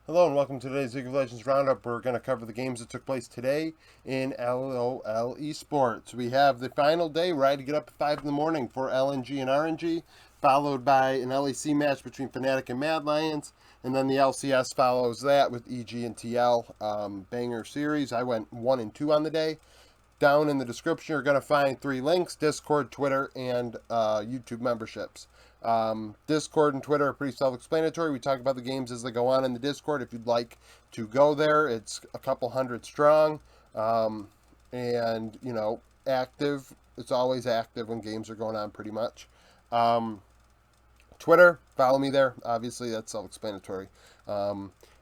Hello and welcome to today's League of Legends Roundup. We're going to cover the games that took place today in LOL Esports. We have the final day, right, to get up at 5 in the morning for LNG and RNG, followed by an LEC match between Fnatic and Mad Lions, and then the LCS follows that with EG and TL. Banger series. I went 1 and 2 on the day. Down in the description, you're going to find 3 links: Discord, Twitter, and YouTube memberships. Discord and Twitter are pretty self-explanatory. We talk about the games as they go on in the Discord. If you'd like to go there, it's a couple hundred strong, and active. It's always active when games are going on, pretty much. Twitter, follow me there. Obviously, that's self-explanatory.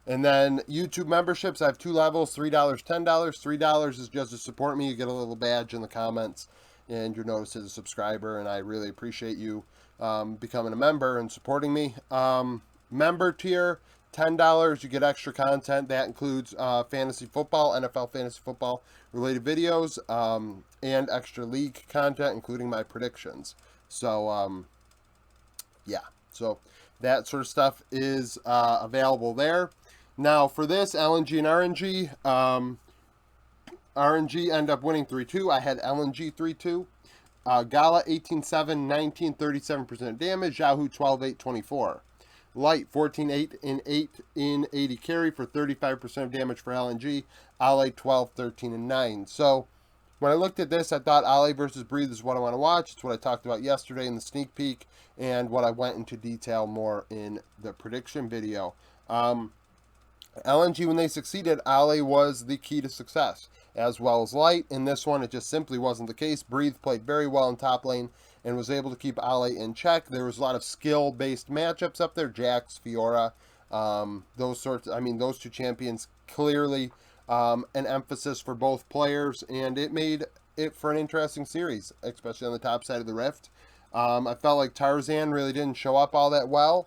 And then YouTube memberships, I have 2 levels: $3, $10. $3 is just to support me. You get a little badge in the comments, and you're noticed as a subscriber, and I really appreciate you becoming a member and supporting me. Member tier, $10, you get extra content. That includes fantasy football, NFL fantasy football related videos, and extra league content, including my predictions. So, yeah. So that sort of stuff is available there. Now, for this, LNG and RNG, RNG end up winning 3-2. I had LNG 3-2. Gala 18-7, 19, 37% damage. Yahoo 12-8, 24. Light 14-8 in 8 in 80 carry for 35% of damage for LNG. Ale 12, 13, and 9. So when I looked at this, I thought Ale versus Breathe is what I want to watch. It's what I talked about yesterday in the sneak peek, and what I went into detail more in the prediction video. LNG, when they succeeded, Ale was the key to success, as well as Light. In this one, it just simply wasn't the case. Breathe played very well in top lane and was able to keep Ale in check. There was a lot of skill-based matchups up there. Jax, Fiora, those sorts. I mean, those two champions clearly an emphasis for both players, and it made it for an interesting series, especially on the top side of the Rift. I felt like Tarzan really didn't show up all that well.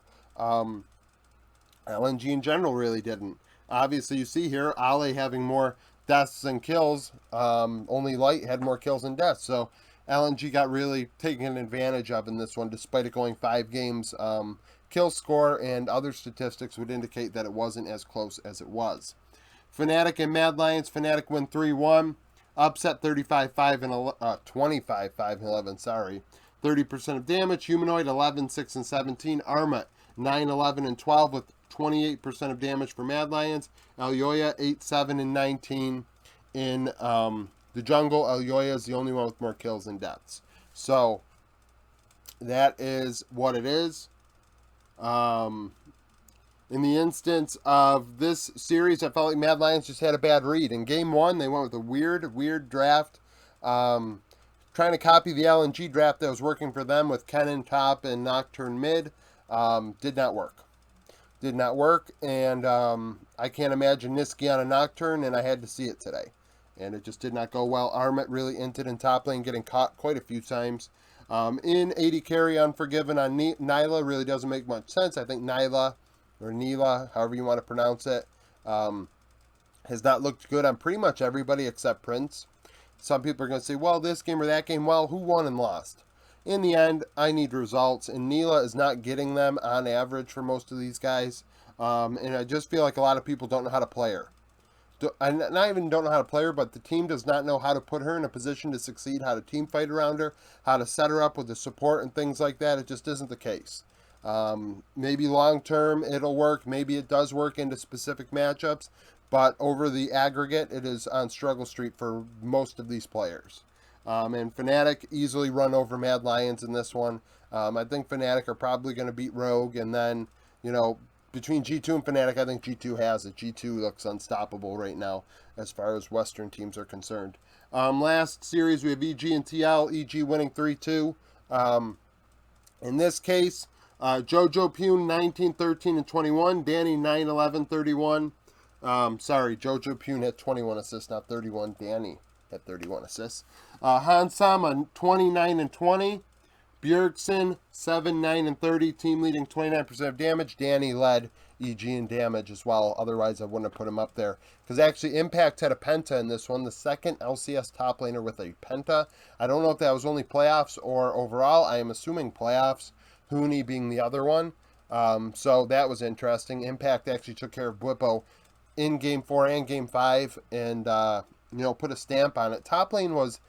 LNG in general really didn't. Obviously, you see here, Ale having more deaths than kills. Only Light had more kills than deaths. So LNG got really taken advantage of in this one, despite it going 5 games. Kill score and other statistics would indicate that it wasn't as close as it was. Fnatic and Mad Lions. Fnatic win 3-1. Upset 35-5 and 25-5 and 11. Sorry. 30% of damage. Humanoid 11, 6, and 17. Arma 9, 11, and 12 with 28% of damage for Mad Lions. Elyoya 8, 7, and 19 in the jungle. Elyoya is the only one with more kills and deaths. So that is what it is. In the instance of this series, I felt like Mad Lions just had a bad read. In game 1, they went with a weird draft, trying to copy the LNG draft that was working for them with Kennen top and Nocturne mid. Did not work. Did not work, and I can't imagine Niski on a Nocturne, and I had to see it today. And it just did not go well. Armet really inted in top lane, getting caught quite a few times. In 80 carry, Unforgiven on Nyla really doesn't make much sense. I think Nyla, or Neela, however you want to pronounce it, has not looked good on pretty much everybody except Prince. Some people are going to say, well, this game or that game. Well, who won and lost? In the end, I need results, and Neela is not getting them on average for most of these guys. And I just feel like a lot of people don't know how to play her. I not even don't know how to play her, but the team does not know how to put her in a position to succeed, how to team fight around her, how to set her up with the support and things like that. It just isn't the case. Maybe long term it'll work. Maybe it does work into specific matchups, but over the aggregate, it is on struggle street for most of these players. And Fnatic easily run over Mad Lions in this one. I think Fnatic are probably going to beat Rogue, and then, between G2 and Fnatic, I think G2 has it. G2 looks unstoppable right now as far as Western teams are concerned. Last series, we have EG and TL. EG winning 3-2. In this case, Jojo Pune 19, 13, and 21. Danny 9, 11, 31. Sorry, Jojo Pune had 21 assists, not 31. Danny had 31 assists. Hansam 29 and 20. Bjergsen 7, 9, and 30. Team leading 29% of damage. Danny led EG in damage as well. Otherwise, I wouldn't have put him up there. Because actually, Impact had a penta in this one. The second LCS top laner with a penta. I don't know if that was only playoffs or overall. I am assuming playoffs. Hooney being the other one. So that was interesting. Impact actually took care of Blippo in Game 4 and Game 5 and, put a stamp on it. Top lane was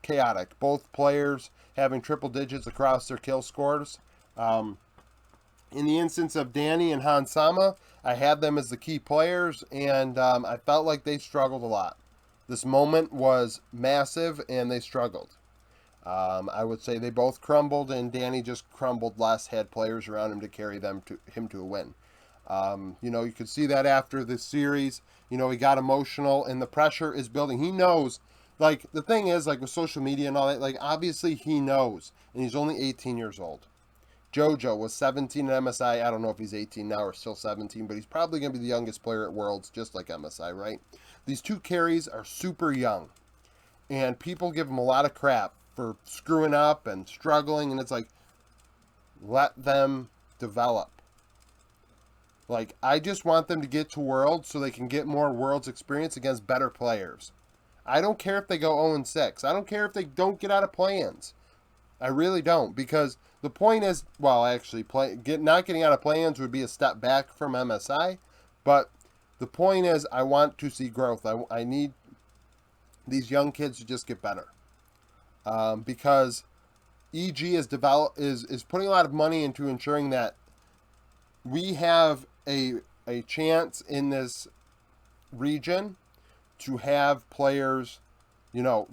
chaotic. Both players having triple digits across their kill scores. In the instance of Danny and Hansama, I had them as the key players, and I felt like they struggled a lot. This moment was massive, and they struggled. I would say they both crumbled, and Danny just crumbled less, had players around him to carry him to a win. You could see that after the series. He got emotional, and the pressure is building. He knows, like, the thing is, like, with social media and all that, like, obviously he knows, and he's only 18 years old. JoJo was 17 at MSI. I don't know if he's 18 now or still 17, but he's probably going to be the youngest player at Worlds, just like MSI, right? These two carries are super young, and people give them a lot of crap for screwing up and struggling, and it's like, let them develop. Like, I just want them to get to Worlds so they can get more Worlds experience against better players. I don't care if they go 0-6. I don't care if they don't get out of play-ins. I really don't, because the point is, well, actually, not getting out of play-ins would be a step back from MSI, but the point is, I want to see growth. I need these young kids to just get better, because EG is putting a lot of money into ensuring that we have a chance in this region to have players,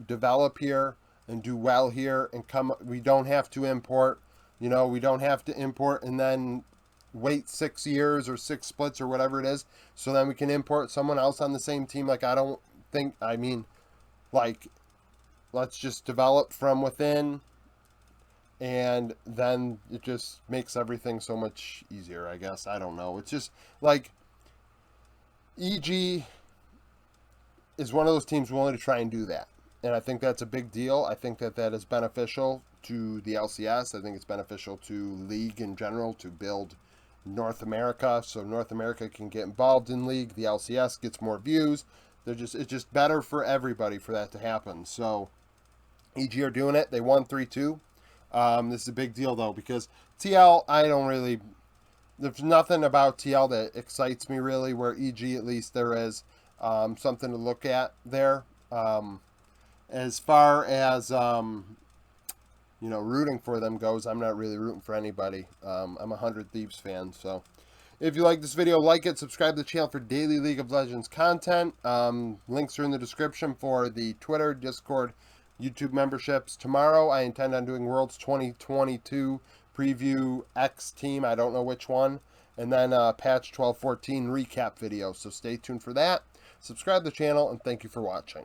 develop here and do well here and come. We don't have to import. We don't have to import and then wait 6 years or 6 splits or whatever it is, so then we can import someone else on the same team. Like, let's just develop from within, and then it just makes everything so much easier, I guess. I don't know. It's just, like, EG is one of those teams willing to try and do that. And I think that's a big deal. I think that is beneficial to the LCS. I think it's beneficial to League in general to build North America, so North America can get involved in League. The LCS gets more views. It's just better for everybody for that to happen. So EG are doing it. They won 3-2. This is a big deal, though, because TL, there's nothing about TL that excites me, really, where EG, at least, there is something to look at there. As far as, rooting for them goes, I'm not really rooting for anybody. I'm a 100 Thieves fan, so if you like this video, like it, subscribe to the channel for daily League of Legends content. Links are in the description for the Twitter, Discord, YouTube memberships. Tomorrow, I intend on doing Worlds 2022 preview X team. I don't know which one. And then patch 12.14 recap video. So stay tuned for that. Subscribe to the channel, and thank you for watching.